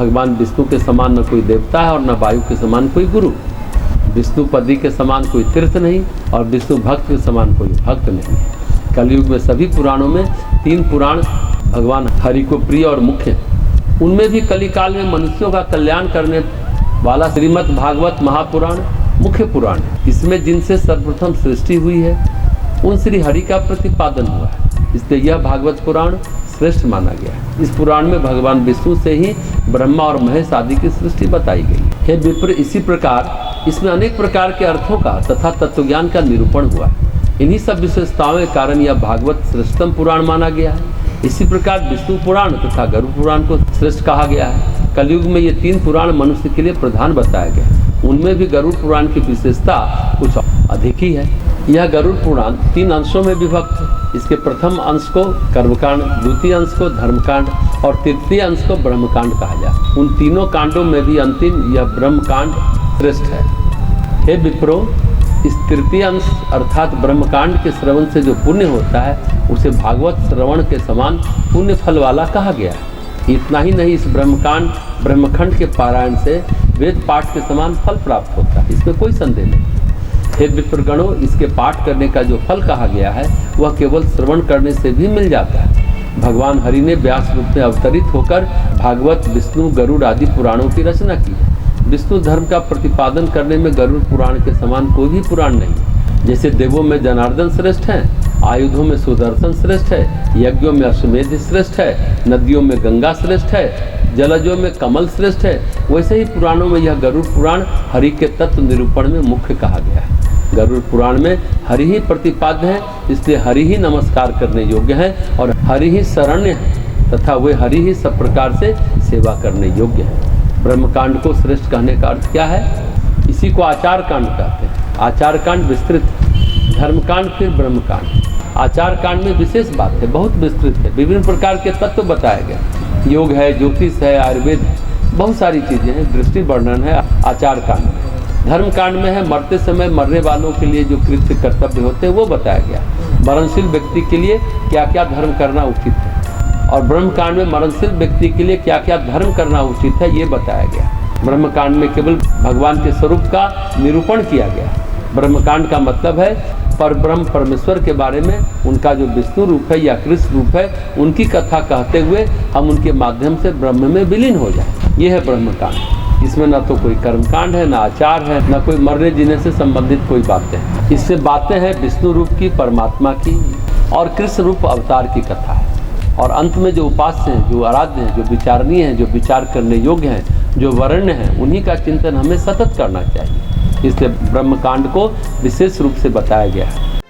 भगवान विष्णु के समान न कोई देवता है और न वायु के समान कोई गुरु। विष्णुपदी के समान कोई तीर्थ नहीं और विष्णु भक्त के समान कोई भक्त नहीं है। कलयुग में सभी पुराणों में 3 पुराण भगवान हरि को प्रिय और मुख्य है। उनमें भी कलिकाल में मनुष्यों का कल्याण करने वाला श्रीमद् भागवत महापुराण मुख्य पुराण है। इसमें जिनसे सर्वप्रथम सृष्टि हुई है उन श्री हरि का प्रतिपादन हुआ है, इसलिए यह भागवत पुराण श्रेष्ठ माना गया है। इस पुराण में भगवान विष्णु से ही ब्रह्मा और महेश आदि की सृष्टि बताई गई है। विप्र, इसी प्रकार इसमें अनेक प्रकार के अर्थों का तथा तत्वज्ञान का निरूपण हुआ है। इन्हीं सब विशेषताओं के कारण यह भागवत श्रेष्ठतम पुराण माना गया है। इसी प्रकार विष्णु पुराण तथा गरुड़ पुराण को श्रेष्ठ कहा गया है। कलयुग में ये 3 पुराण मनुष्य के लिए प्रधान बताए गए। उनमें भी गरुड़ पुराण की विशेषता कुछ अधिक ही है। यह गरुड़ पुराण 3 अंशों में विभक्त है। इसके प्रथम अंश को कर्मकांड, द्वितीय अंश को धर्मकांड और तृतीय अंश को ब्रह्मकांड कहा जाए। उन तीनों कांडों में भी अंतिम यह ब्रह्मकांड श्रेष्ठ है। हे विप्रो, इस तृतीय अंश अर्थात ब्रह्मकांड के श्रवण से जो पुण्य होता है उसे भागवत श्रवण के समान पुण्य फल वाला कहा गया है। इतना ही नहीं, इस ब्रह्मखंड के पारायण से वेद पाठ के समान फल प्राप्त होता है, इसमें कोई संदेह नहीं। हे विप्रगणों, इसके पाठ करने का जो फल कहा गया है वह केवल श्रवण करने से भी मिल जाता है। भगवान हरि ने व्यास रूप में अवतरित होकर भागवत, विष्णु, गरुड़ आदि पुराणों की रचना की है। विष्णु धर्म का प्रतिपादन करने में गरुड़ पुराण के समान कोई भी पुराण नहीं। जैसे देवों में जनार्दन श्रेष्ठ है, आयुधों में सुदर्शन श्रेष्ठ है, यज्ञों में अश्वमेध श्रेष्ठ है, नदियों में गंगा श्रेष्ठ है, जलजों में कमल श्रेष्ठ है, वैसे ही पुराणों में यह गरुड़ पुराण हरि के तत्व निरूपण में मुख्य कहा गया है। गरुड़ पुराण में हरि ही प्रतिपाद्य है, इसलिए हरि ही नमस्कार करने योग्य है और हरि ही शरण्य है तथा वे हरि ही सब प्रकार से सेवा करने योग्य है। ब्रह्मकांड को श्रेष्ठ कहने का अर्थ क्या है? इसी को आचार कांड कहते हैं। आचार कांड विस्तृत, धर्मकांड फिर ब्रह्मकांड। आचार कांड में विशेष बात है, बहुत विस्तृत है, विभिन्न प्रकार के तत्व बताए गए। योग है, ज्योतिष है, आयुर्वेद है, बहुत सारी चीजें हैं। दृष्टि वर्णन है आचार कांड में। धर्मकांड में है मरते समय मरने वालों के लिए जो कृत्य कर्तव्य होते हैं वो बताया गया। मरणशील व्यक्ति के लिए क्या क्या धर्म करना उचित है और ब्रह्मकांड में मरणशील व्यक्ति के लिए क्या क्या धर्म करना उचित है ये बताया गया। ब्रह्मकांड में केवल भगवान के स्वरूप का निरूपण किया गया। ब्रह्मकांड का मतलब है परब्रह्म परमेश्वर के बारे में, उनका जो विष्णु रूप है या कृष्ण रूप है उनकी कथा कहते हुए हम उनके माध्यम से ब्रह्म में विलीन हो जाए। ये है ब्रह्मकांड। इसमें ना तो कोई कर्मकांड है, ना आचार है, ना कोई मरने जीने से संबंधित कोई बातें हैं। इससे बातें हैं विष्णु रूप की, परमात्मा की और कृष्ण रूप अवतार की कथा है। और अंत में जो उपास्य हैं, जो आराध्य हैं, जो विचारणीय हैं, जो विचार करने योग्य हैं, जो वरण्य हैं, उन्हीं का चिंतन हमें सतत करना चाहिए। इसलिए ब्रह्मकांड को विशेष रूप से बताया गया है।